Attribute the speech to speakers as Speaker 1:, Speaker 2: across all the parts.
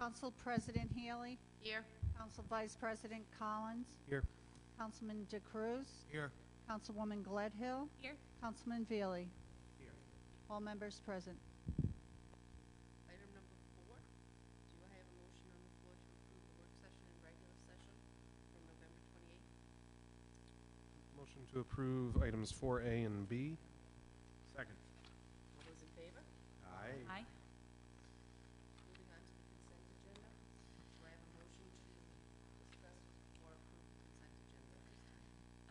Speaker 1: Council President Healy,
Speaker 2: Here.
Speaker 1: Council Vice President Collins,
Speaker 3: Here.
Speaker 1: Councilman DeCruz,
Speaker 3: Here.
Speaker 1: Councilwoman Gledhill,
Speaker 2: Here.
Speaker 1: Councilman Veely.
Speaker 3: Here.
Speaker 1: All members present.
Speaker 2: Item number 4. Do I have a motion on the floor to approve the work session and regular session from November 28th?
Speaker 3: Motion to approve items 4A and B. Second.
Speaker 2: All those in favor?
Speaker 3: Aye.
Speaker 1: Aye.
Speaker 2: Moving on to the consent agenda. Do I have a motion to discuss or approve the consent agenda at this time?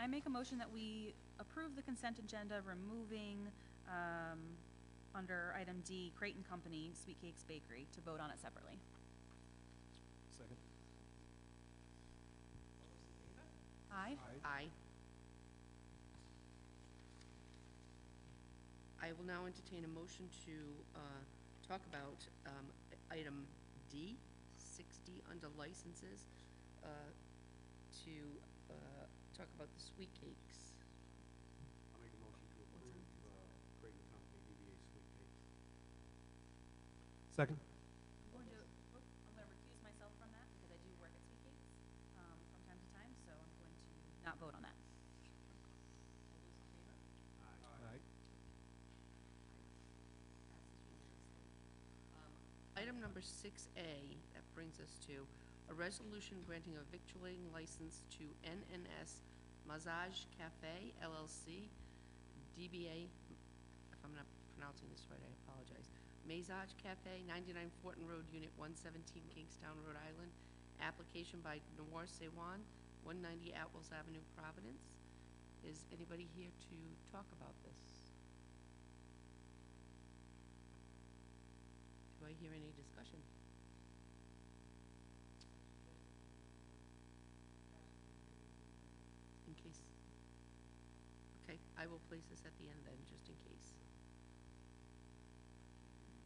Speaker 4: I make a motion that we approve the consent agenda, removing under item D, Creighton Company, Sweet Cakes Bakery, to vote on it separately.
Speaker 3: Second.
Speaker 4: Aye.
Speaker 2: Aye. I will now entertain a motion to talk about item D, 6D under licenses, to talk about the sweet cakes.
Speaker 3: I'll make a motion to approve Creighton Company DBA Sweet Cakes. Second.
Speaker 4: I'm going to recuse myself from that because I do work at Sweet Cakes from time to time, so I'm going to not vote on that.
Speaker 2: All those in favor?
Speaker 3: Aye.
Speaker 2: Item number 6A, that brings us to a resolution granting a victualling license to NNS Massage Cafe LLC, DBA, if I'm not pronouncing this right, I apologize. Massage Cafe, 99 Fortin Road, Unit 117, Kingstown, Rhode Island. Application by Noor Sewan, 190 Atwells Avenue, Providence. Is anybody here to talk about this? Do I hear any discussion? In case. Okay, I will place this at the end then, just in case.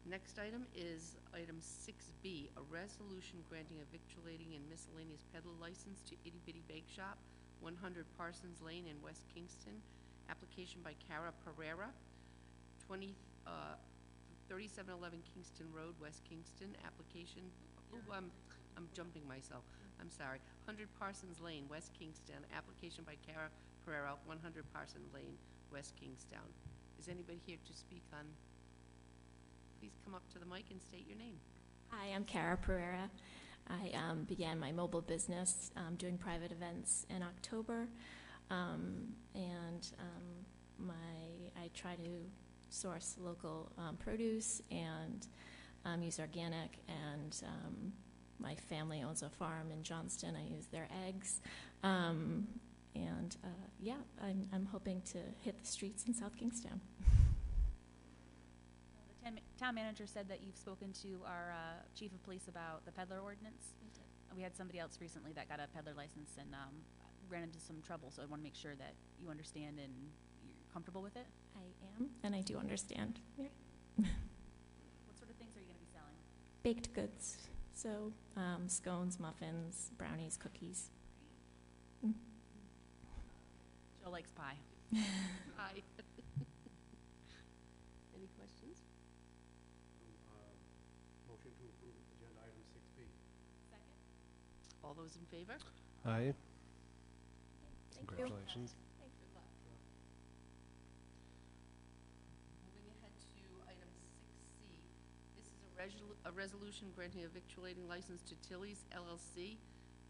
Speaker 2: Next item is item 6B, a resolution granting a victuallating and miscellaneous peddler license to Itty Bitty Bake Shop, 100 Parsons Lane in West Kingston. Application by Cara Pereira, 3711 Kingston Road, West Kingston. Application, I'm jumping myself. I'm sorry. 100 Parsons Lane, West Kingston. Application by Cara Pereira, 100 Parsons Lane, West Kingstown. Is anybody here to speak on? Please come up to the mic and state your name.
Speaker 5: Hi, I'm Cara Pereira. I began my mobile business doing private events in October, and I try to source local produce and use organic, and my family owns a farm in Johnston. I use their eggs, and yeah, I'm hoping to hit the streets in South Kingstown.
Speaker 4: The town manager said that you've spoken to our chief of police about the peddler ordinance. We had somebody else recently that got a peddler license and ran into some trouble, so I want to make sure that you understand and you're comfortable with it.
Speaker 5: I am, and I do understand. Yeah.
Speaker 4: What sort of things are you going to be selling?
Speaker 5: Baked goods, so scones, muffins, brownies, cookies.
Speaker 4: Joe likes pie.
Speaker 2: Hi. Any questions?
Speaker 3: Motion to approve agenda item 6B.
Speaker 4: Second.
Speaker 2: All those in favor?
Speaker 3: Aye.
Speaker 5: Thank you.
Speaker 3: Congratulations.
Speaker 2: Good luck. Moving ahead to item 6C. This is a resolution granting a victuallating license to Tilly's LLC,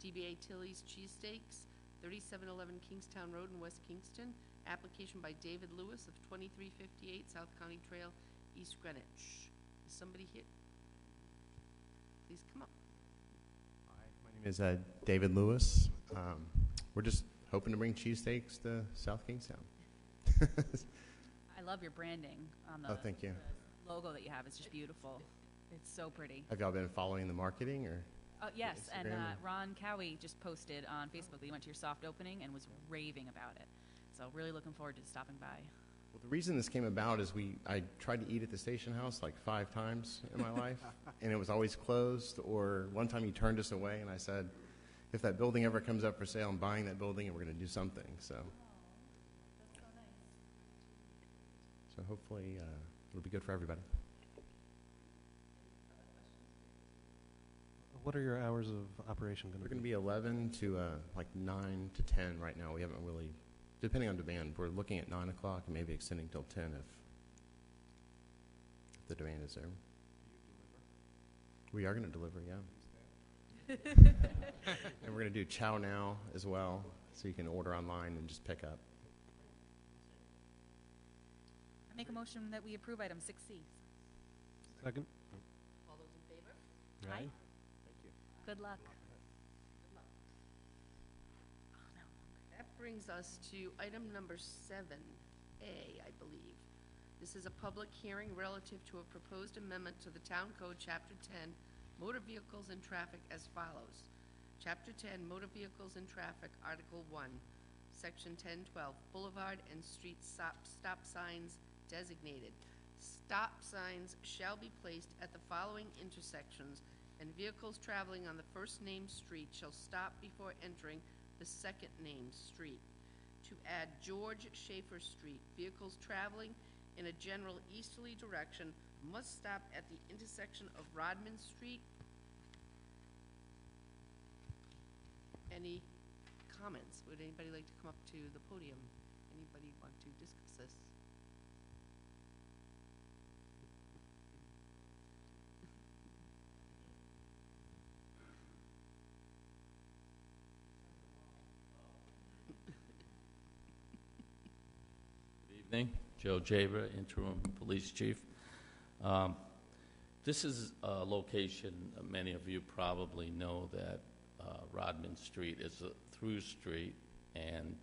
Speaker 2: DBA Tilly's Cheesesteaks, 3711 Kingstown Road in West Kingston. Application by David Lewis of 2358 South County Trail, East Greenwich. Is somebody here? Please come up.
Speaker 6: Hi, my name is David Lewis. We're just hoping to bring cheesesteaks to South Kingstown.
Speaker 4: I love your branding on the,
Speaker 6: Oh, thank you.
Speaker 4: the logo that you have. It's just beautiful. It's so pretty.
Speaker 6: Have y'all been following the marketing, or?
Speaker 4: Yes, and
Speaker 6: Instagram or-
Speaker 4: Ron Cowie just posted on Facebook that he went to your soft opening and was raving about it. So really looking forward to stopping by.
Speaker 6: Well, the reason this came about is I tried to eat at the station house like 5 times in my life, and it was always closed, or one time he turned us away, and I said, if that building ever comes up for sale, I'm buying that building, and we're going to do something. So,
Speaker 4: That's so nice.
Speaker 6: so hopefully it'll be good for everybody.
Speaker 3: What are your hours of operation going
Speaker 6: We're
Speaker 3: to
Speaker 6: going to
Speaker 3: be?
Speaker 6: be 11 to like 9 to 10 right now. We haven't really, depending on demand, we're looking at 9 o'clock and maybe extending till 10 if the demand is there. We are going to deliver, yeah. And we're going to do Chow Now as well, so you can order online and just pick up.
Speaker 4: I make a motion that we approve item 6C.
Speaker 3: Second?
Speaker 2: All those in favor?
Speaker 4: Aye. Good luck.
Speaker 2: That brings us to item number 7A, I believe. This is a public hearing relative to a proposed amendment to the Town Code, Chapter 10, Motor Vehicles and Traffic as follows. Chapter 10, Motor Vehicles and Traffic, Article 1, Section 1012, Boulevard and street stop signs designated. Stop signs shall be placed at the following intersections, and vehicles traveling on the first named street shall stop before entering the second named street. To add George Schaefer Street, vehicles traveling in a general easterly direction must stop at the intersection of Rodman Street. Any comments? Would anybody like to come up to the podium? Anybody want to discuss this?
Speaker 7: Good evening. Joe Jaber, interim police chief. This is a location, many of you probably know that Rodman Street is a through street, and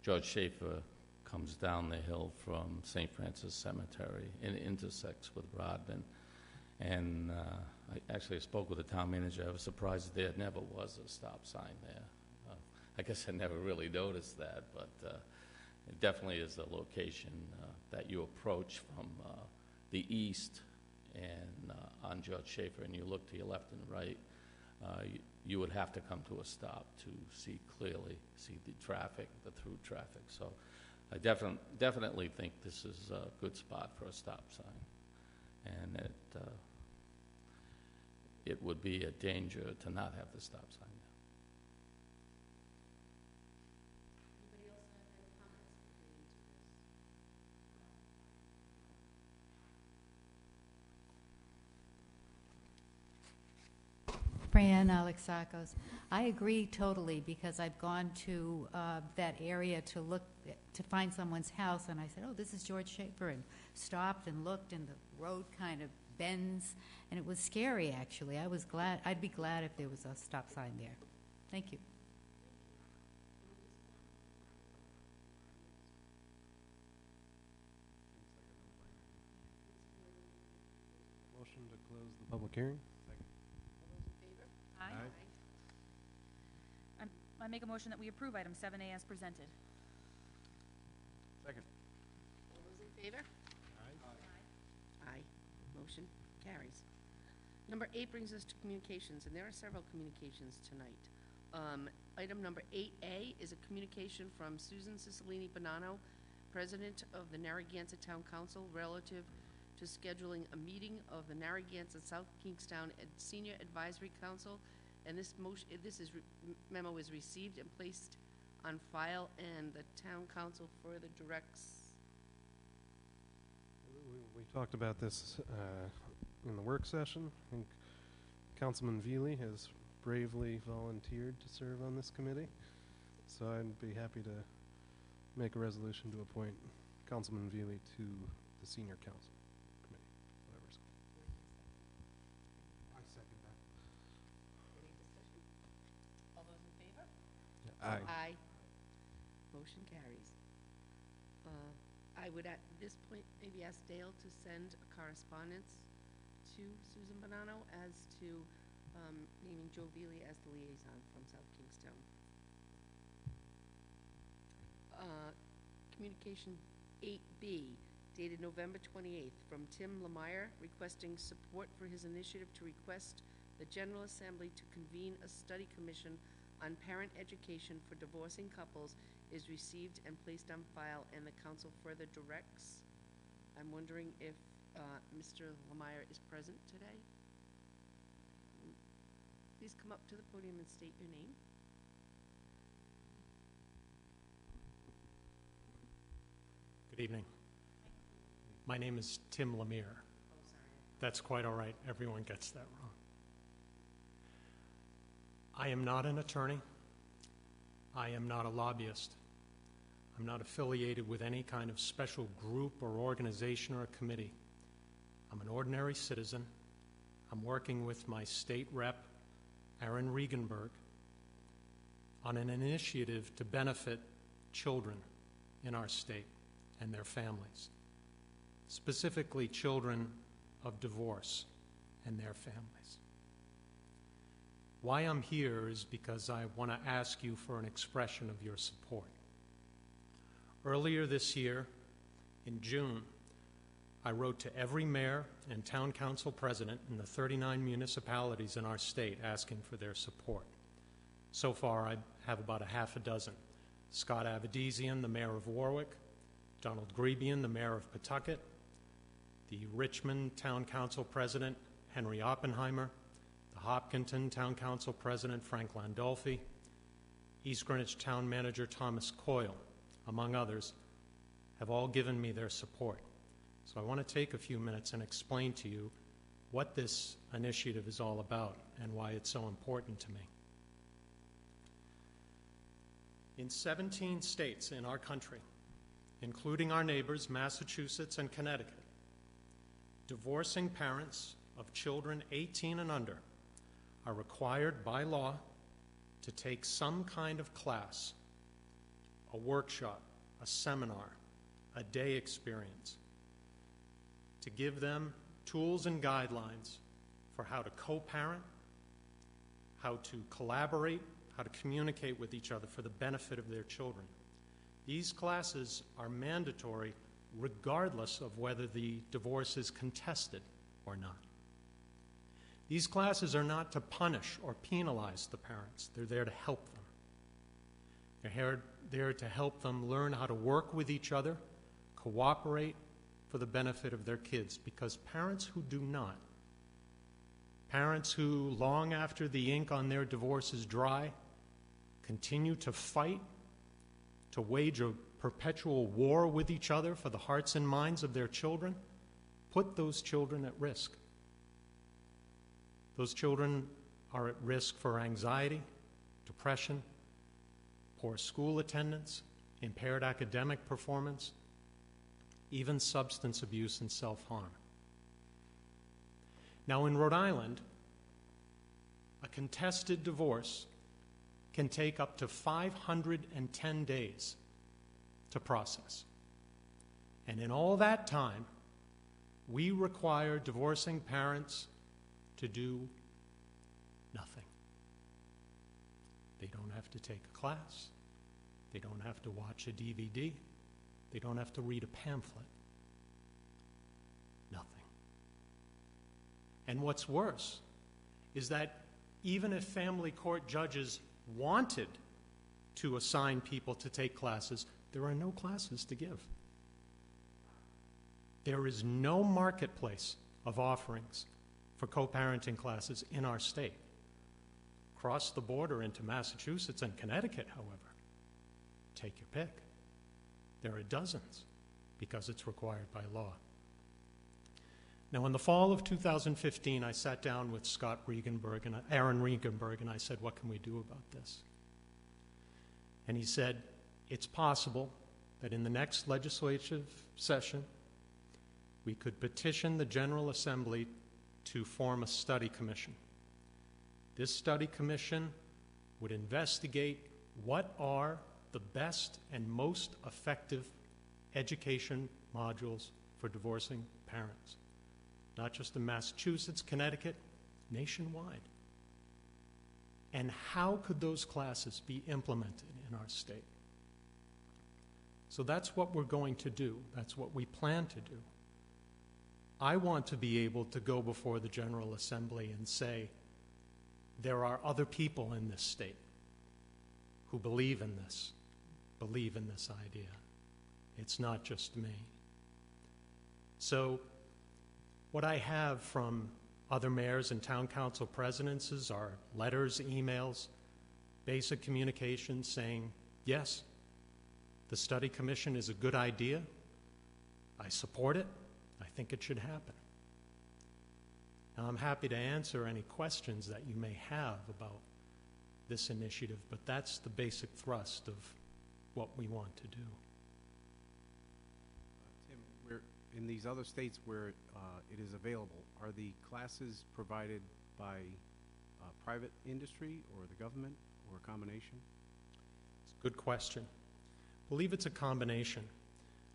Speaker 7: George Schaefer comes down the hill from St. Francis Cemetery and intersects with Rodman. And I actually spoke with the town manager. I was surprised there never was a stop sign there. I guess I never really noticed that, but it definitely is a location that you approach from the east and on George Schaefer, and you look to your left and right. You would have to come to a stop to see clearly, see the traffic, the through traffic. So I definitely think this is a good spot for a stop sign, and it would be a danger to not have the stop sign there.
Speaker 2: Anybody else have any comments relating to this?
Speaker 8: Fran Alexakos. I agree totally, because I've gone to that area to look, to find someone's house, and I said, oh, this is George Schaefer, and stopped and looked, and the road kind of bends, and it was scary, actually. I'd be glad if there was a stop sign there. Thank you.
Speaker 3: Motion to close the public hearing?
Speaker 2: All those in favor?
Speaker 4: Aye. I make a motion that we approve item 7A as presented.
Speaker 3: Second.
Speaker 2: All those in favor? Aye. Motion carries. Number 8 brings us to communications, and there are several communications tonight. Item number 8A is a communication from Susan Cicilline Bonanno, President of the Narragansett Town Council, relative to scheduling a meeting of the Narragansett South Kingstown Senior Advisory Council, and this memo is received and placed on file, and the Town Council further directs.
Speaker 3: We talked about this in the work session. I think Councilman Veely has bravely volunteered to serve on this committee, so I'd be happy to make a resolution to appoint Councilman Veely to the Senior Council Committee, whatever it's called.
Speaker 9: I second that.
Speaker 2: Any discussion? All those in favor?
Speaker 3: Aye.
Speaker 2: Aye. Motion carries. I would at this point maybe ask Dale to send a correspondence to Susan Bonanno as to naming Joe Veely as the liaison from South Kingstown. Communication 8B, dated November 28th, from Tim Lemire, requesting support for his initiative to request the General Assembly to convene a study commission on parent education for divorcing couples, is received and placed on file, and the council further directs. I'm wondering if Mr. Lemire is present today? please come up to the podium and state your name?
Speaker 10: Good evening. My name is Tim Lemire.
Speaker 2: Oh, sorry.
Speaker 10: That's quite all right. Everyone gets that wrong. I am not an attorney. I am not a lobbyist. I'm not affiliated with any kind of special group or organization or committee. I'm an ordinary citizen. I'm working with my state rep, Aaron Regenberg, on an initiative to benefit children in our state and their families, specifically children of divorce and their families. Why I'm here is because I want to ask you for an expression of your support. Earlier this year, in June, I wrote to every mayor and town council president in the 39 municipalities in our state asking for their support. So far, I have about a half a dozen. Scott Avedisian, the mayor of Warwick, Donald Grebian, the mayor of Pawtucket, the Richmond town council president, Henry Oppenheimer, the Hopkinton town council president, Frank Landolfi, East Greenwich town manager, Thomas Coyle, among others, have all given me their support. So I want to take a few minutes and explain to you what this initiative is all about and why it's so important to me. In 17 states in our country, including our neighbors, Massachusetts and Connecticut, divorcing parents of children 18 and under are required by law to take some kind of class, a workshop, a seminar, a day experience, to give them tools and guidelines for how to co-parent, how to collaborate, how to communicate with each other for the benefit of their children. These classes are mandatory regardless of whether the divorce is contested or not. These classes are not to punish or penalize the parents. They're there to help them. They're there to help them learn how to work with each other, cooperate for the benefit of their kids, because parents who do not, parents who, long after the ink on their divorce is dry, continue to fight, to wage a perpetual war with each other for the hearts and minds of their children, put those children at risk. Those children are at risk for anxiety, depression, poor school attendance, impaired academic performance, even substance abuse and self-harm. Now, in Rhode Island, a contested divorce can take up to 510 days to process. And in all that time, we require divorcing parents to do nothing. They don't have to take a class. They don't have to watch a DVD. They don't have to read a pamphlet. Nothing. And what's worse is that even if family court judges wanted to assign people to take classes, there are no classes to give. There is no marketplace of offerings for co-parenting classes in our state. Cross the border into Massachusetts and Connecticut, however, take your pick. There are dozens because it's required by law. Now, in the fall of 2015, I sat down with Aaron Regenberg, and I said, what can we do about this? And he said, it's possible that in the next legislative session, we could petition the General Assembly to form a study commission. This study commission would investigate what are the best and most effective education modules for divorcing parents, not just in Massachusetts, Connecticut, nationwide. And how could those classes be implemented in our state? So that's what we're going to do. That's what we plan to do. I want to be able to go before the General Assembly and say, there are other people in this state who believe in this idea. It's not just me. So what I have from other mayors and town council presidents are letters, emails, basic communication saying, yes, the study commission is a good idea. I support it. I think it should happen. Now, I'm happy to answer any questions that you may have about this initiative, but that's the basic thrust of what we want to do.
Speaker 9: Tim, in these other states where it is available, are the classes provided by private industry or the government or a combination?
Speaker 10: It's a good question. I believe it's a combination.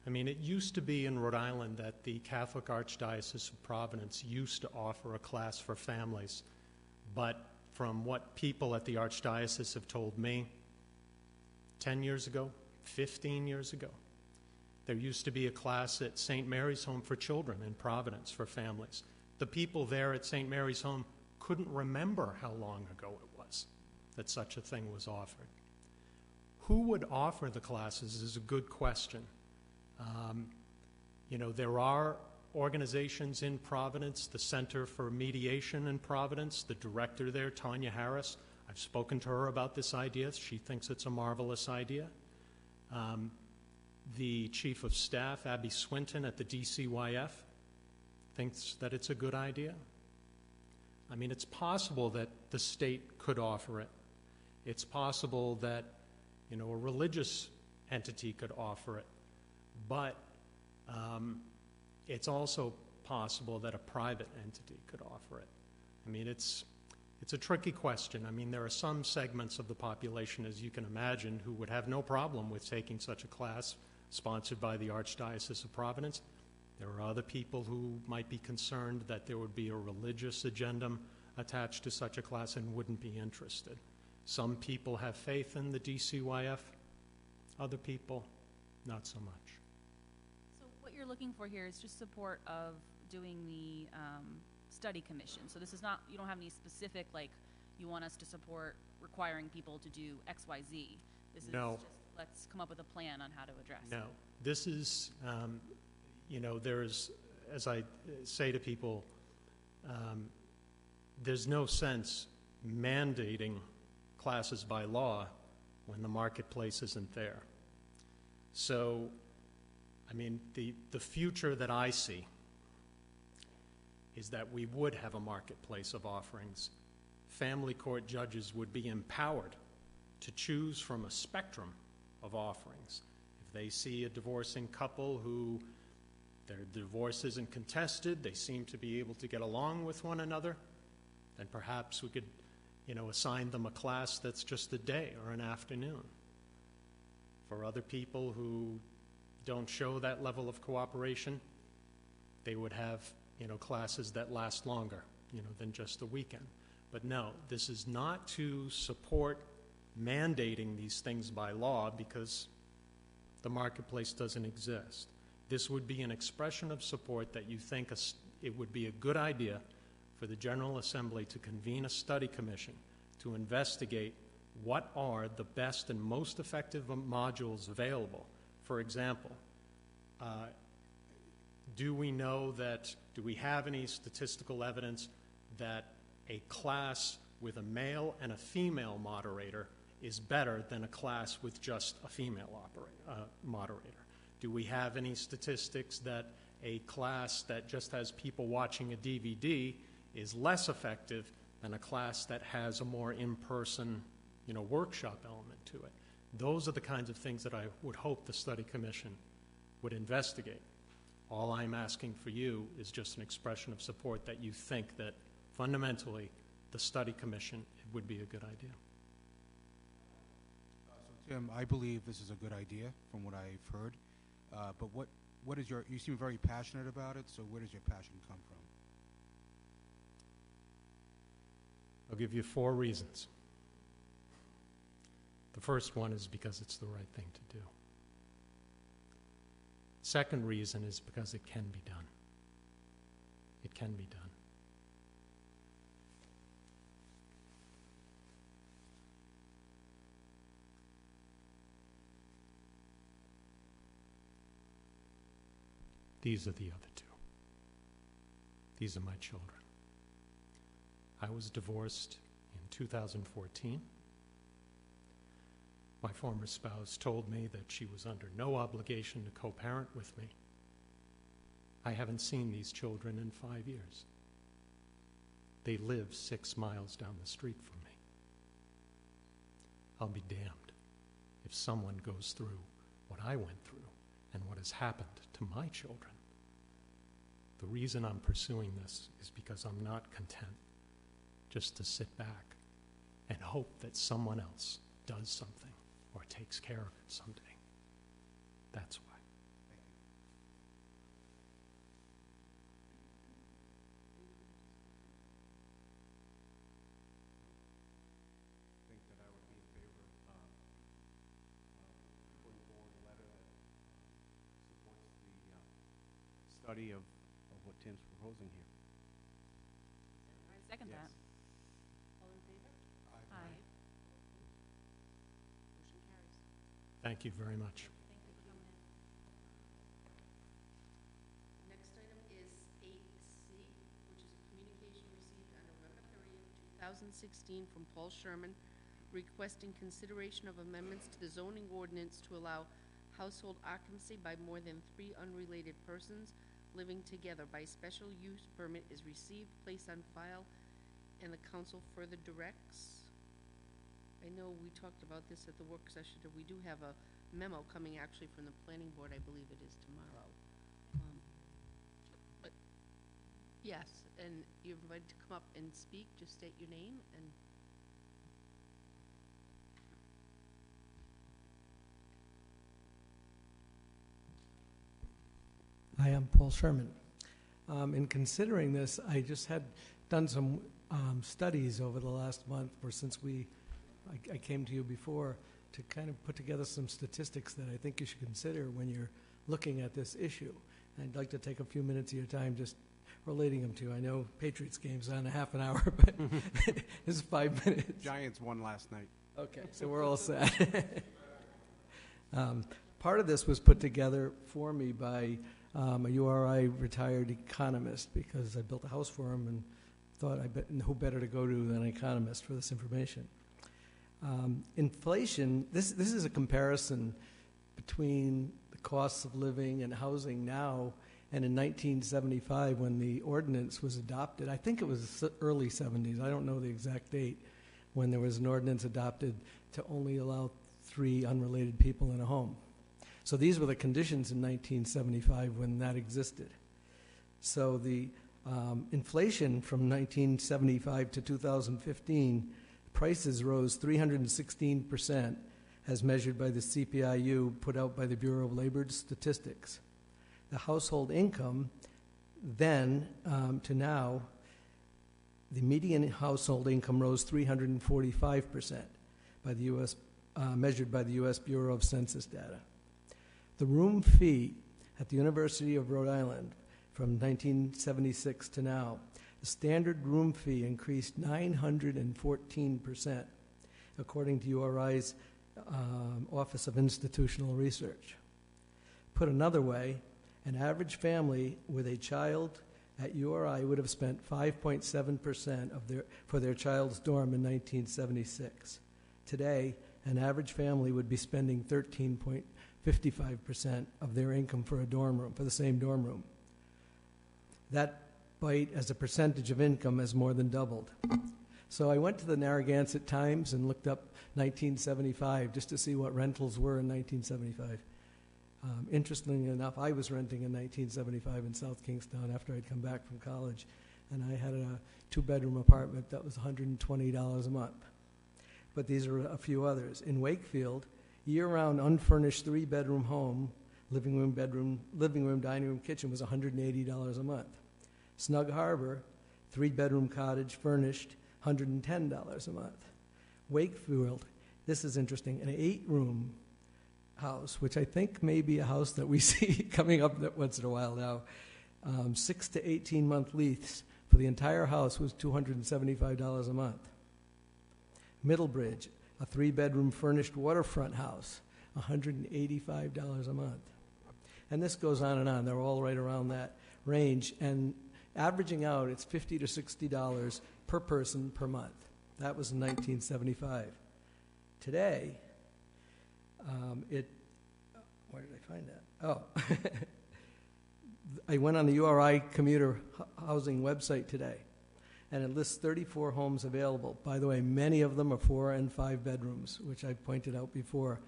Speaker 10: I mean, it used to be in Rhode Island that the Catholic Archdiocese of Providence used to offer a class for families, but from what people at the Archdiocese have told me, 10 years ago, 15 years ago, there used to be a class at St. Mary's Home for Children in Providence for families. The people there at St. Mary's Home couldn't remember how long ago it was that such a thing was offered. Who would offer the classes is a good question. There are organizations in Providence, the Center for Mediation in Providence, the director there, Tanya Harris. I've spoken to her about this idea. She thinks it's a marvelous idea. The chief of staff, Abby Swinton at the DCYF, thinks that it's a good idea. I mean, it's possible that the state could offer it. It's possible that, a religious entity could offer it. But it's also possible that a private entity could offer it. I mean, it's a tricky question. I mean, there are some segments of the population, as you can imagine, who would have no problem with taking such a class sponsored by the Archdiocese of Providence. There are other people who might be concerned that there would be a religious agenda attached to such a class and wouldn't be interested. Some people have faith in the DCYF, other people, not so much.
Speaker 4: So what you're looking for here is just support of doing the study commission. So this is not, you don't have any specific, like, you want us to support requiring people to do X, Y, Z. This is
Speaker 10: No.
Speaker 4: just, let's come up with a plan on how to address it.
Speaker 10: No, this is, there's, as I say to people, there's no sense mandating classes by law when the marketplace isn't there. So, I mean, the future that I see is that we would have a marketplace of offerings. Family court judges would be empowered to choose from a spectrum of offerings. If they see a divorcing couple who their divorce isn't contested, they seem to be able to get along with one another, then perhaps we could, assign them a class that's just a day or an afternoon. For other people who don't show that level of cooperation, they would have, classes that last longer, than just a weekend. But no, this is not to support mandating these things by law because the marketplace doesn't exist. This would be an expression of support that you think it would be a good idea for the General Assembly to convene a study commission to investigate what are the best and most effective modules available. For example, do we have any statistical evidence that a class with a male and a female moderator is better than a class with just a female moderator? Do we have any statistics that a class that just has people watching a DVD is less effective than a class that has a more in-person, workshop element to it? Those are the kinds of things that I would hope the study commission would investigate. All I'm asking for you is just an expression of support that you think that fundamentally the study commission would be a good idea.
Speaker 9: So, Tim, I believe this is a good idea from what I've heard. But what is you seem very passionate about it, so where does your passion come from?
Speaker 10: I'll give you 4 reasons. The first one is because it's the right thing to do. Second reason is because it can be done. It can be done. These are the other 2. These are my children. I was divorced in 2014. My former spouse told me that she was under no obligation to co-parent with me. I haven't seen these children in 5 years. They live 6 miles down the street from me. I'll be damned if someone goes through what I went through and what has happened to my children. The reason I'm pursuing this is because I'm not content just to sit back and hope that someone else does something or takes care of it someday. That's why.
Speaker 9: I think that I would be in favor of putting forward a letter that supports the study of what Tim's proposing here.
Speaker 4: I second
Speaker 9: Yes.
Speaker 4: that.
Speaker 2: All in favor?
Speaker 4: Aye.
Speaker 2: Motion carries.
Speaker 10: Thank you very much.
Speaker 2: Thank you for coming in. Next item is 8C, which is a communication received on November 30th, 2016 from Paul Sherman requesting consideration of amendments to the zoning ordinance to allow household occupancy by more than 3 unrelated persons living together by special use permit is received, placed on file, and the council further directs. I know we talked about this at the work session. We do have a memo coming actually from the planning board. I believe it is tomorrow. But yes, and you're invited to come up and speak. Just state your name and.
Speaker 11: Hi, I'm Paul Sherman. In considering this, I just had done some studies over the last month, or since I came to you before, to kind of put together some statistics that I think you should consider when you're looking at this issue. And I'd like to take a few minutes of your time just relating them to you. I know Patriots game's on a half an hour, but this is 5 minutes.
Speaker 9: Giants won last night.
Speaker 11: Okay, so we're all set. Part of this was put together for me by a URI retired economist, because I built a house for him and thought who better to go to than an economist for this information. Inflation, this is a comparison between the costs of living and housing now and in 1975 when the ordinance was adopted. I think it was early 70s. I don't know the exact date when there was an ordinance adopted to only allow 3 unrelated people in a home. So these were the conditions in 1975 when that existed. So the inflation from 1975 to 2015, prices rose 316% as measured by the CPIU put out by the Bureau of Labor Statistics. The household income then to now, the median household income rose 345% by the U.S. Measured by the U.S. Bureau of Census data. The room fee at the University of Rhode Island from 1976 to now, the standard room fee increased 914%, according to URI's Office of Institutional Research. Put another way, an average family with a child at URI would have spent 5.7% for their child's dorm in 1976. Today, an average family would be spending 13.55% of their income for a dorm room, for the same dorm room. That bite as a percentage of income has more than doubled. So I went to the Narragansett Times and looked up 1975 just to see what rentals were in 1975. Interestingly enough, I was renting in 1975 in South Kingstown after I'd come back from college, and I had a 2-bedroom apartment that was $120 a month. But these are a few others. In Wakefield, year-round unfurnished 3-bedroom home, living room, dining room, kitchen was $180 a month. Snug Harbor, 3-bedroom cottage furnished, $110 a month. Wakefield, this is interesting, an 8-room house, which I think may be a house that we see coming up once in a while now, 6 to 18-month lease for the entire house was $275 a month. Middlebridge, a 3-bedroom furnished waterfront house, $185 a month. And this goes on and on. They're all right around that range. And averaging out, it's $50 to $60 per person per month. That was in 1975. Today, where did I find that? Oh, I went on the URI commuter housing website today, and it lists 34 homes available. By the way, many of them are 4 and 5 bedrooms, which I pointed out before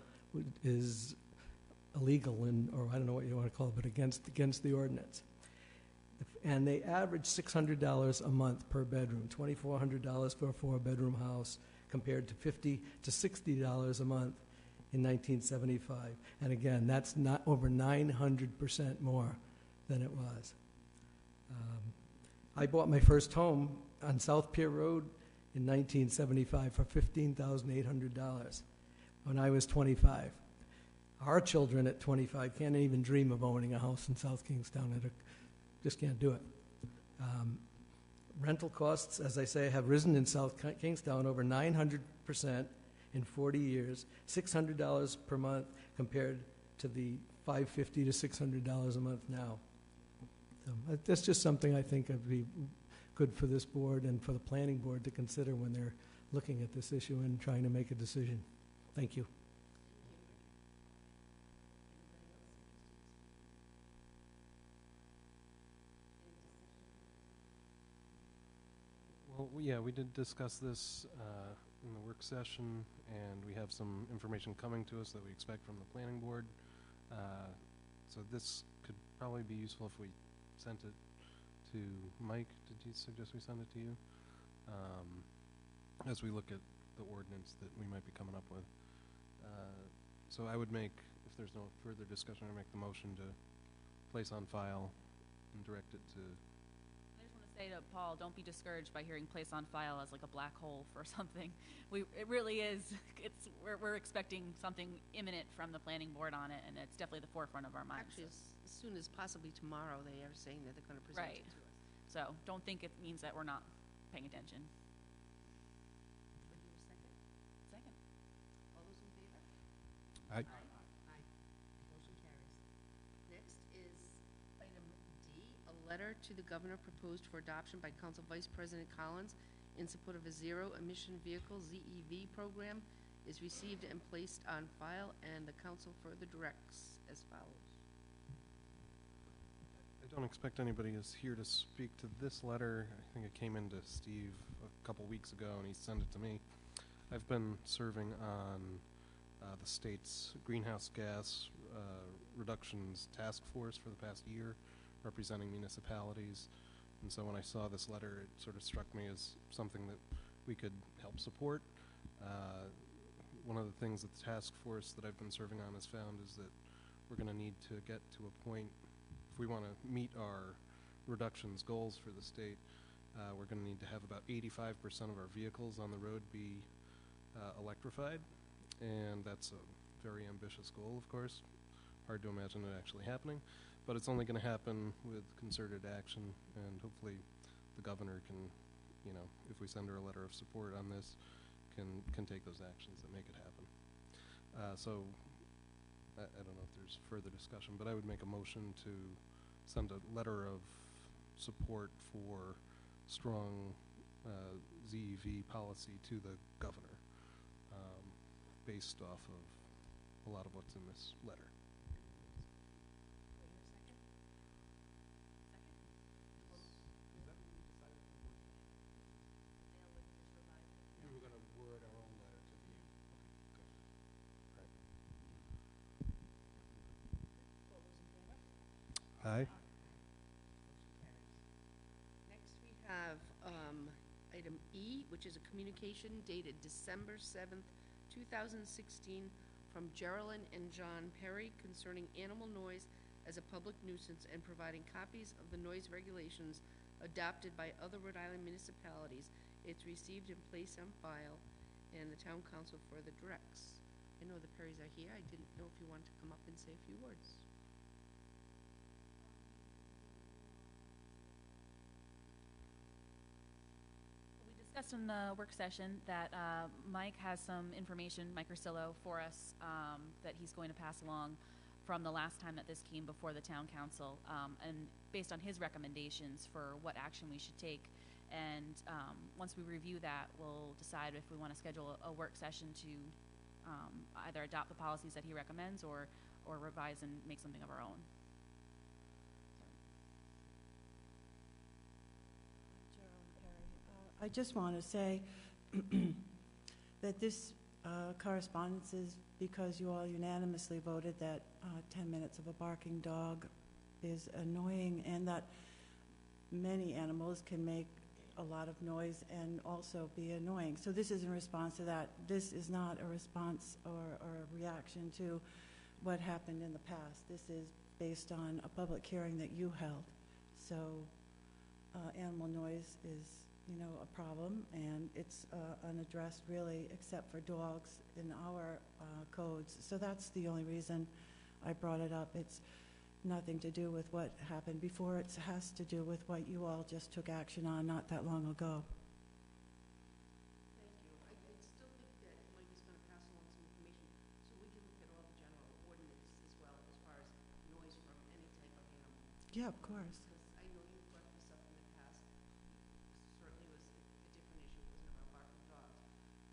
Speaker 11: is illegal, or I don't know what you want to call it, but against the ordinance. And they average $600 a month per bedroom, $2,400 for a 4-bedroom house, compared to $50 to $60 a month in 1975. And again, that's not over 900% more than it was. I bought my first home on South Pier Road in 1975 for $15,800 when I was 25. Our children at 25 can't even dream of owning a house in South Kingstown. Just can't do it. Rental costs, as I say, have risen in South Kingstown over 900% in 40 years, $600 per month compared to the $550 to $600 a month now. So that's just something I think would be good for this board and for the planning board to consider when they're looking at this issue and trying to make a decision. Thank you.
Speaker 3: Well, yeah, we did discuss this in the work session, and we have some information coming to us that we expect from the planning board. So this could probably be useful if we sent it to Mike. Did you suggest we send it to you? As we look at the ordinance that we might be coming up with. So I would make, if there's no further discussion, I make the motion to place on file and direct it to.
Speaker 4: I just want to say to Paul, don't be discouraged by hearing place on file as like a black hole for something. It really is. We're expecting something imminent from the planning board on it, and it's definitely the forefront of our minds.
Speaker 2: Actually, as soon as possibly tomorrow, they are saying that they're going to present
Speaker 4: Right.
Speaker 2: it to us.
Speaker 4: So don't think it means that we're not paying attention. Second.
Speaker 2: All those in favor?
Speaker 3: Aye.
Speaker 2: Aye. Motion carries. Next is item D, a letter to the governor proposed for adoption by Council Vice President Collins in support of a zero-emission vehicle, ZEV, program is received and placed on file, and the council further directs as follows.
Speaker 3: I don't expect anybody is here to speak to this letter. I think it came into Steve a couple weeks ago, and he sent it to me. I've been serving on the state's greenhouse gas reductions task force for the past year, representing municipalities. And so when I saw this letter, it sort of struck me as something that we could help support. One of the things that the task force that I've been serving on has found is that we're going to need to get to a point, if we want to meet our reductions goals for the state, we're going to need to have about 85% of our vehicles on the road be electrified. And that's a very ambitious goal, of course. Hard to imagine it actually happening. But it's only going to happen with concerted action, and hopefully the governor can, if we send her a letter of support on this, can take those actions that make it happen. So I don't know if there's further discussion, but I would make a motion to send a letter of support for strong ZEV policy to the governor, based off of a lot of what's in this letter. We were going to word our own letter to the. Okay, good. All right. Aye.
Speaker 2: Next, we have item E, which is a communication dated December 7th, 2016, from Geraldine and John Perry concerning animal noise as a public nuisance and providing copies of the noise regulations adopted by other Rhode Island municipalities. It's received and placed on file, and the town council further directs. I know the Perrys are here. I didn't know if you wanted to come up and say a few words.
Speaker 4: We discussed in the work session that Mike has some information, Mike Ursillo, for us that he's going to pass along from the last time that this came before the town council, and based on his recommendations for what action we should take. And once we review that, we'll decide if we want to schedule a work session to either adopt the policies that he recommends or revise and make something of our own.
Speaker 12: I just want to say that this correspondence is because you all unanimously voted that 10 minutes of a barking dog is annoying, and that many animals can make a lot of noise and also be annoying. So this is in response to that. This is not a response or a reaction to what happened in the past. This is based on a public hearing that you held. So animal noise is, a problem, and it's unaddressed really, except for dogs in our codes. So that's the only reason I brought it up. It's nothing to do with what happened before. It has to do with what you all just took action on not that long ago.
Speaker 2: Thank you. I still think that Mike is going to pass along some information so we can look at all the general ordinances as well as far as noise from any type of animal.
Speaker 12: Yeah, of course.
Speaker 2: Because I know you've brought this up in the past. Certainly was a different issue. It wasn't about barking dogs.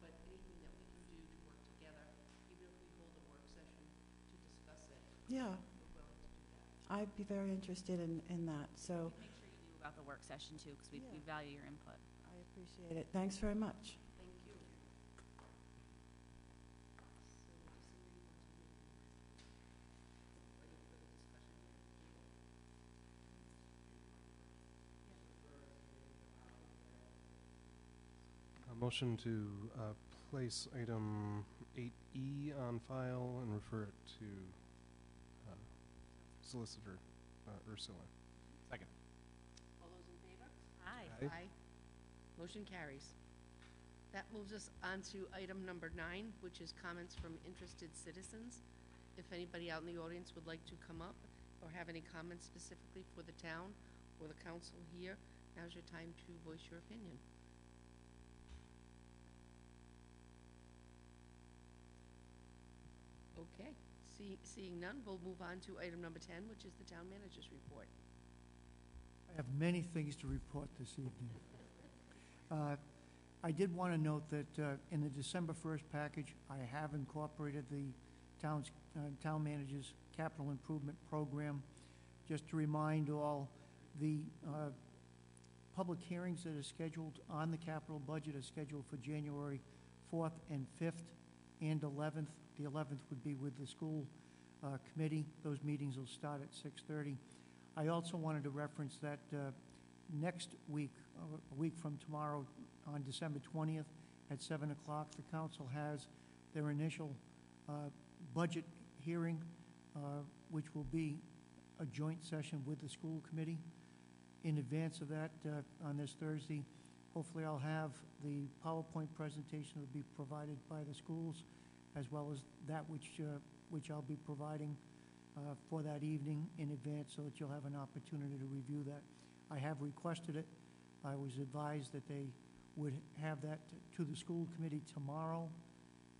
Speaker 2: But anything that we can do to work together, even if we hold a work session to discuss it,
Speaker 12: Yeah,
Speaker 2: we're willing to do that.
Speaker 12: I'd be very interested in that. So
Speaker 4: Make sure you knew about the work session too, because we
Speaker 12: Yeah.
Speaker 4: value your input.
Speaker 12: I appreciate it. Thanks very much.
Speaker 2: Thank you. So does somebody want to make any further discussion here?
Speaker 3: A motion to place item 8E on file and refer it to Solicitor Ursula.
Speaker 9: Second.
Speaker 2: All those in favor?
Speaker 4: Aye.
Speaker 3: Aye.
Speaker 2: Motion carries. That moves us on to item number 9, which is comments from interested citizens. If anybody out in the audience would like to come up or have any comments specifically for the town or the council here, now's your time to voice your opinion. Okay, seeing none, we'll move on to item number 10, which is the town manager's report.
Speaker 13: I have many things to report this evening. I did want to note that in the December 1st package, I have incorporated the town manager's capital improvement program. Just to remind all, the public hearings that are scheduled on the capital budget are scheduled for January 4th and 5th and 11th. The 11th would be with the school committee. Those meetings will start at 6:30. I also wanted to reference that next week, a week from tomorrow, on December 20th at 7 o'clock, the council has their initial budget hearing, which will be a joint session with the school committee. In advance of that, on this Thursday, hopefully I'll have the PowerPoint presentation that will be provided by the schools, as well as that which I'll be providing for that evening in advance, so that you'll have an opportunity to review that. I have requested it. I was advised that they would have that to the school committee tomorrow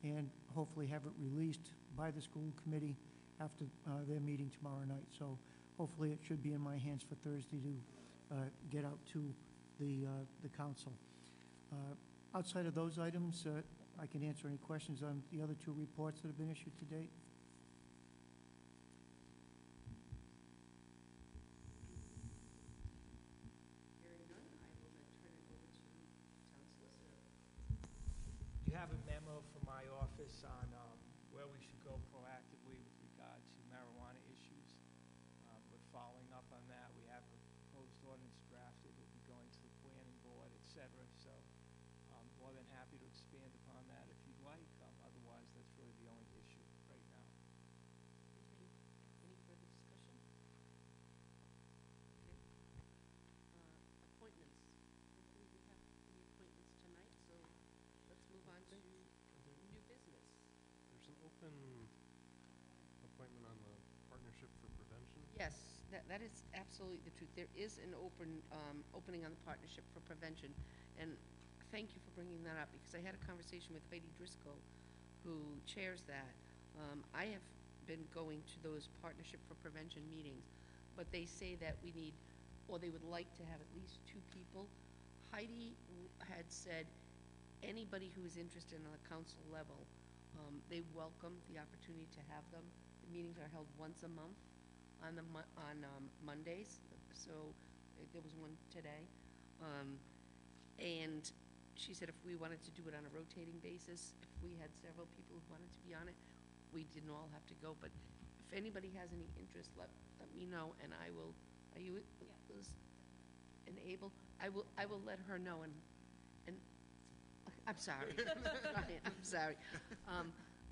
Speaker 13: and hopefully have it released by the school committee after their meeting tomorrow night. So hopefully it should be in my hands for Thursday to get out to the council. Outside of those items, I can answer any questions on the other two reports that have been issued to date.
Speaker 2: Hearing none, I will then turn it over to town solicitor.
Speaker 14: You have a memo from my office on where we should go proactively with regard to marijuana issues. We're following up on that. We have a proposed ordinance drafted. It'll be going to the planning board, et cetera. So I'm more than happy to expand upon that if you'd like. Otherwise, that's really the only issue right now.
Speaker 2: Any further discussion? Okay. Appointments. Hopefully we have the appointments tonight, so let's move on to new business.
Speaker 3: There's an open appointment on the Partnership for Prevention.
Speaker 2: Yes, that is absolutely the truth. There is an opening on the Partnership for Prevention, and thank you for bringing that up, because I had a conversation with Heidi Driscoll, who chairs that. I have been going to those Partnership for Prevention meetings, but they say that we need, or they would like to have at least 2 people. Heidi had said anybody who is interested on the council level, they welcome the opportunity to have them. The meetings are held once a month on Mondays, so there was one today. And she said if we wanted to do it on a rotating basis, if we had several people who wanted to be on it, we didn't all have to go. But if anybody has any interest, let me know, and I will. Are you able? I will let her know. And I'm sorry, Ryan, I'm sorry.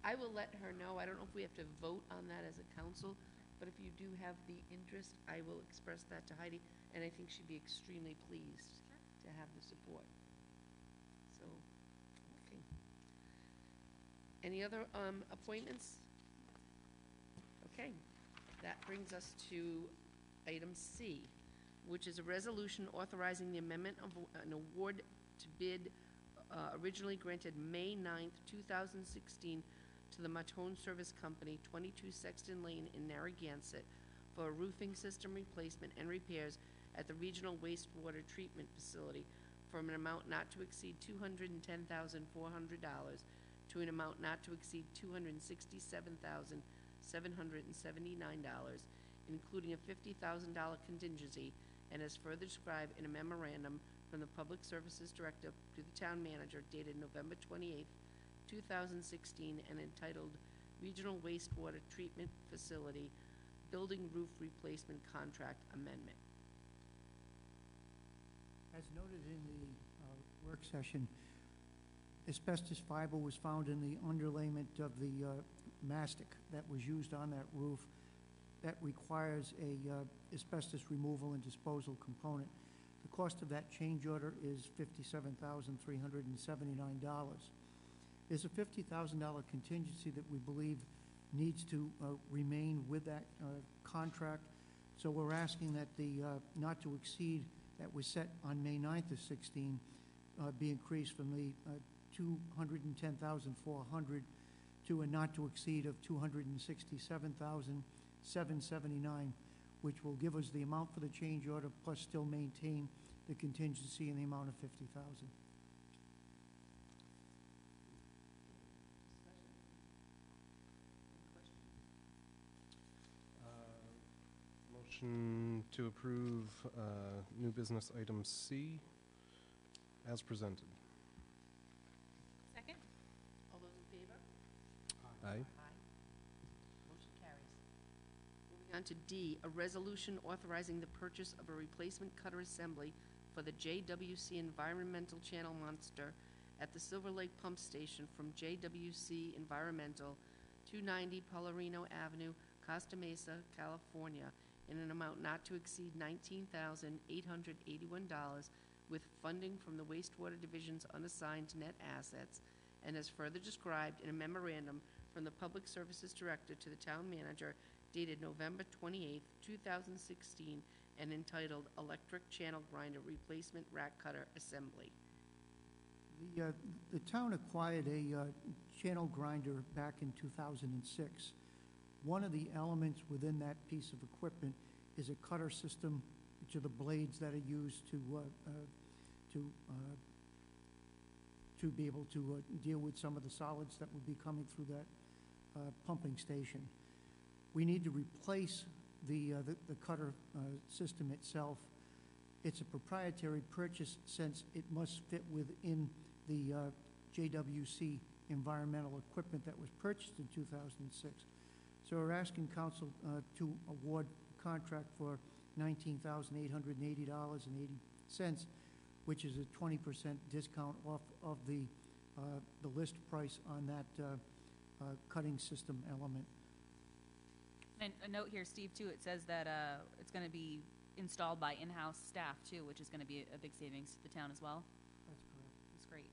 Speaker 2: I will let her know. I don't know if we have to vote on that as a council, but if you do have the interest, I will express that to Heidi, and I think she'd be extremely pleased to have the support. So, okay. Any other appointments? Okay, that brings us to item C, which is a resolution authorizing the amendment of an award to bid originally granted May 9th, 2016 to the Matone Service Company, 22 Sexton Lane in Narragansett, for a roofing system replacement and repairs at the Regional Wastewater Treatment Facility from an amount not to exceed $210,400 to an amount not to exceed $267,779, including a $50,000 contingency, and as further described in a memorandum from the Public Services Director to the Town Manager dated November 28th, 2016, and entitled Regional Wastewater Treatment Facility Building Roof Replacement Contract Amendment.
Speaker 13: As noted in the work session, asbestos fiber was found in the underlayment of the mastic that was used on that roof. That requires a asbestos removal and disposal component. The cost of that change order is $57,379. There's a $50,000 contingency that we believe needs to remain with that contract. So we're asking that the not to exceed that was set on May 9th of 16 be increased from the $210,400 to a not to exceed of $267,779, which will give us the amount for the change order plus still maintain the contingency in the amount of $50,000.
Speaker 3: Motion to approve new business item C as presented.
Speaker 4: Second?
Speaker 2: All those in favor?
Speaker 3: Aye.
Speaker 2: Motion carries. Moving on to D, a resolution authorizing the purchase of a replacement cutter assembly for the JWC Environmental Channel Monster at the Silver Lake Pump Station from JWC Environmental, 290 Polarino Avenue, Costa Mesa, California, in an amount not to exceed $19,881, with funding from the Wastewater Division's unassigned net assets, and as further described in a memorandum from the Public Services Director to the Town Manager dated November 28, 2016, and entitled Electric Channel Grinder Replacement Rack Cutter Assembly.
Speaker 13: The town acquired a channel grinder back in 2006. One of the elements within that piece of equipment is a cutter system, which are the blades that are used to be able to deal with some of the solids that would be coming through that pumping station. We need to replace the cutter system itself. It's a proprietary purchase since it must fit within the JWC environmental equipment that was purchased in 2006. So we're asking council to award a contract for $19,880.80, which is a 20% discount off of the list price on that cutting system element.
Speaker 4: And a note here, Steve, too, it says that it's going to be installed by in-house staff, too, which is going to be a big savings to the town as well.
Speaker 13: That's correct.
Speaker 4: That's great.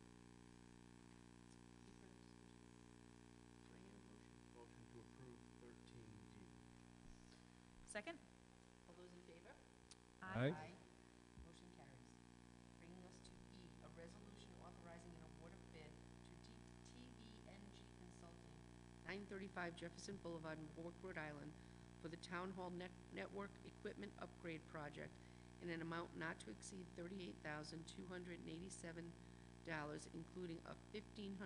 Speaker 9: Motion to approve 13D.
Speaker 4: Second?
Speaker 2: All those in favor?
Speaker 3: Aye.
Speaker 2: Motion carries. Bringing us to E, a resolution authorizing an award of bid to TVNG Consulting, 935 Jefferson Boulevard in Warwick, Rhode Island, for the Town Hall Network Equipment Upgrade Project in an amount not to exceed $38,287, including a $1,500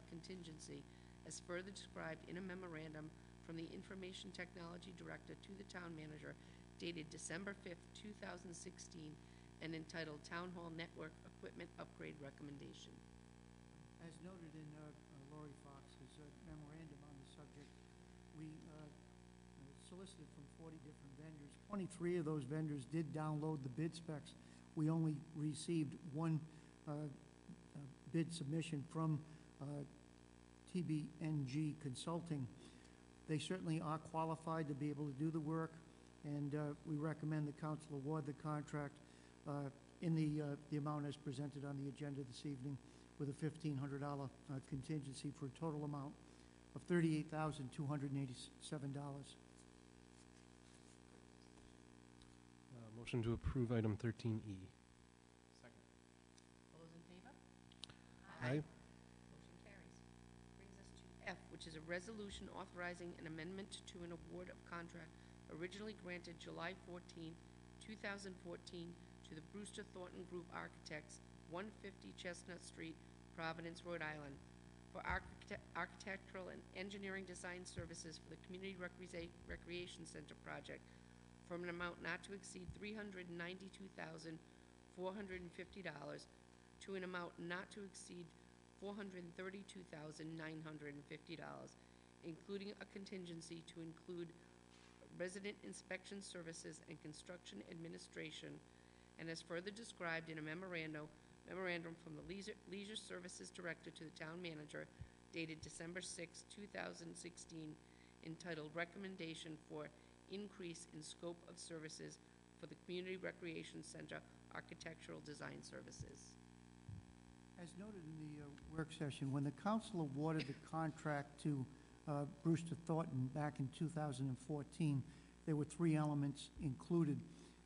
Speaker 2: contingency, as further described in a memorandum from the Information Technology Director to the Town Manager dated December 5th, 2016, and entitled Town Hall Network Equipment Upgrade Recommendation.
Speaker 13: As noted in Lori Fox's memorandum on the subject, we solicited from 40 different vendors. 23 of those vendors did download the bid specs. We only received one bid submission from TBNG Consulting. They certainly are qualified to be able to do the work, and we recommend the council award the contract in the amount as presented on the agenda this evening, with a $1,500 contingency for a total amount of $38,287.
Speaker 3: Motion to approve item 13E.
Speaker 2: All those in favor?
Speaker 3: Aye.
Speaker 2: Motion carries. Brings us to F, which is a resolution authorizing an amendment to an award of contract originally granted July 14, 2014, to the Brewster Thornton Group Architects, 150 Chestnut Street, Providence, Rhode Island, for architectural and engineering design services for the Community Recreation Center project from an amount not to exceed $392,450 to an amount not to exceed $432,950, including a contingency to include resident inspection services and construction administration, and as further described in a memorandum from the Leisure Services Director to the Town Manager dated December 6, 2016, entitled Recommendation for Increase in Scope of Services for the Community Recreation Center Architectural Design Services.
Speaker 13: As noted in the work session, when the council awarded the contract to Brewster Thornton back in 2014, there were three elements included.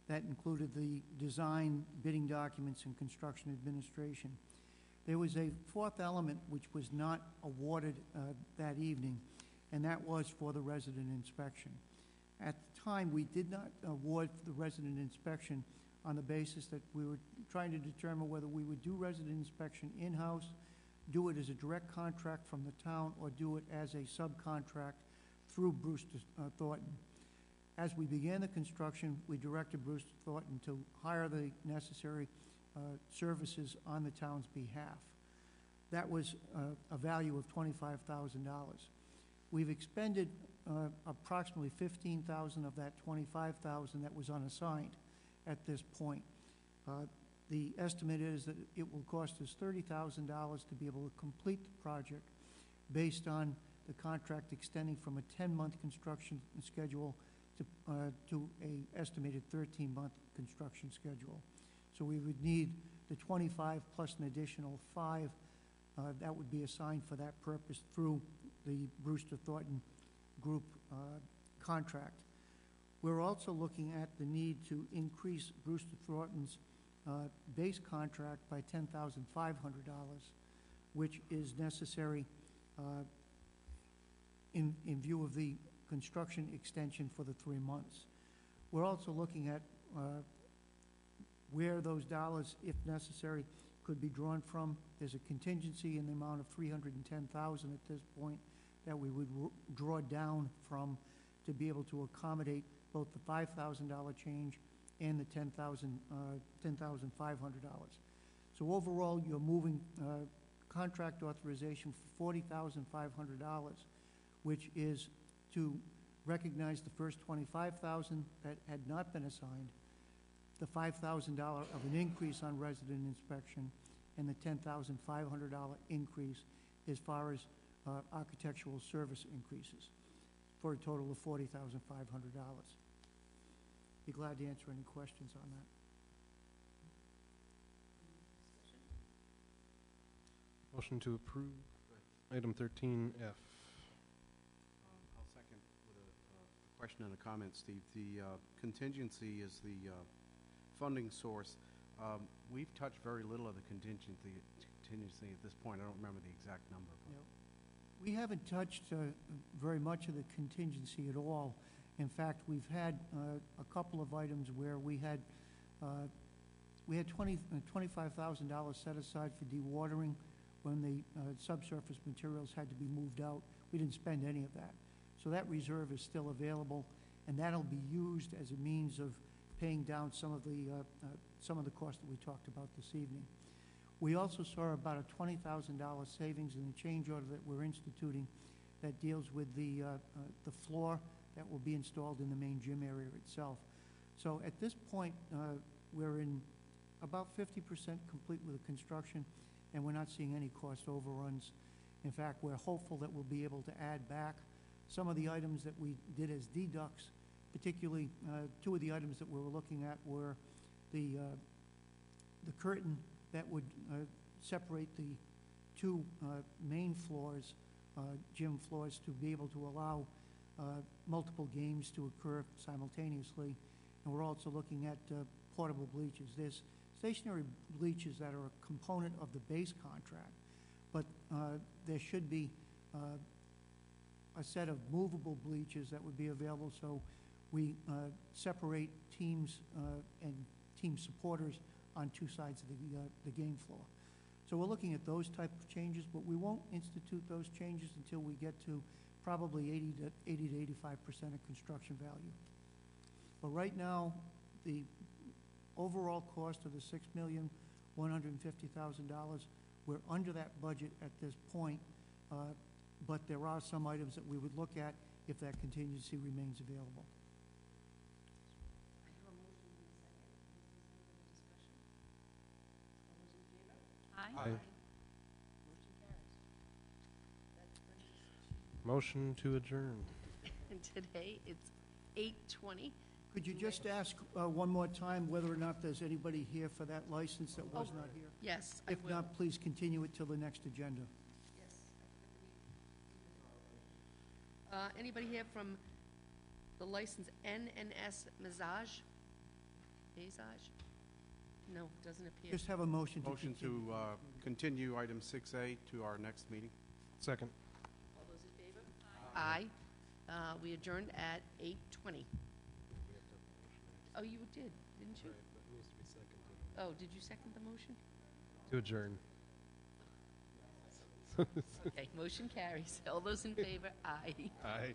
Speaker 13: That included the design, bidding documents, and construction administration. There was a fourth element which was not awarded that evening, and that was for the resident inspection. At the time, we did not award the resident inspection on the basis that we were trying to determine whether we would do resident inspection in-house, do it as a direct contract from the town, or do it as a subcontract through Brewster Thornton. As we began the construction, we directed Brewster Thornton to hire the necessary services on the town's behalf. That was a value of $25,000. We've expended approximately $15,000 of that $25,000 that was unassigned at this point. The estimate is that it will cost us $30,000 to be able to complete the project based on the contract extending from a 10-month construction schedule to a estimated 13-month construction schedule. So we would need the 25 plus an additional 5 that would be assigned for that purpose through the Brewster Thornton Group contract. We're also looking at the need to increase Brewster Thornton's base contract by $10,500, which is necessary in view of the construction extension for the 3 months. We're also looking at where those dollars, if necessary, could be drawn from. There's a contingency in the amount of $310,000 at this point that we would draw down from to be able to accommodate both the $5,000 change and the $10,500. So overall, you're moving contract authorization for $40,500, which is to recognize the first $25,000 that had not been assigned, the $5,000 of an increase on resident inspection, and the $10,500 increase as far as architectural service increases, for a total of $40,500. Be glad to answer any questions on that.
Speaker 3: Motion to approve item 13F.
Speaker 9: I'll second with a question and a comment, Steve. The contingency is the funding source. We've touched very little of the contingency at this point. I don't remember the exact number.
Speaker 13: Yep. We haven't touched very much of the contingency at all. In fact, we've had a couple of items where we had We had $25,000 set aside for dewatering when the subsurface materials had to be moved out. We didn't spend any of that. So that reserve is still available, and that'll be used as a means of paying down some of the costs that we talked about this evening. We also saw about a $20,000 savings in the change order that we're instituting that deals with the floor that will be installed in the main gym area itself. So at this point, we're in about 50% complete with the construction, and we're not seeing any cost overruns. In fact, we're hopeful that we'll be able to add back some of the items that we did as deducts, particularly two of the items that we were looking at were the curtain that would separate the two main floors, gym floors, to be able to allow multiple games to occur simultaneously. And we're also looking at portable bleachers. There's stationary bleachers that are a component of the base contract, but there should be a set of movable bleachers that would be available, so we separate teams and team supporters on two sides of the game floor. So we're looking at those type of changes, but we won't institute those changes until we get to probably 80 to 85% of construction value. But right now, the overall cost of the $6,150,000, we're under that budget at this point, but there are some items that we would look at if that contingency remains available.
Speaker 4: Aye.
Speaker 3: Motion to adjourn.
Speaker 2: And today, it's 8:20.
Speaker 13: Could you just ask one more time whether or not there's anybody here for that license that was not here?
Speaker 2: Yes, I
Speaker 13: If
Speaker 2: will.
Speaker 13: not, please continue it till the next agenda.
Speaker 2: Anybody here from the license NNS Massage? No, doesn't appear.
Speaker 13: Just have a motion to
Speaker 9: Motion
Speaker 13: continue.
Speaker 9: to continue item 6A to our next meeting.
Speaker 3: Second.
Speaker 2: All those in favor? Aye. We adjourned at 8:20. Oh, you did, didn't you? Oh, did you second the motion?
Speaker 3: To adjourn.
Speaker 2: Okay, motion carries. All those in favor? Aye.
Speaker 3: Aye.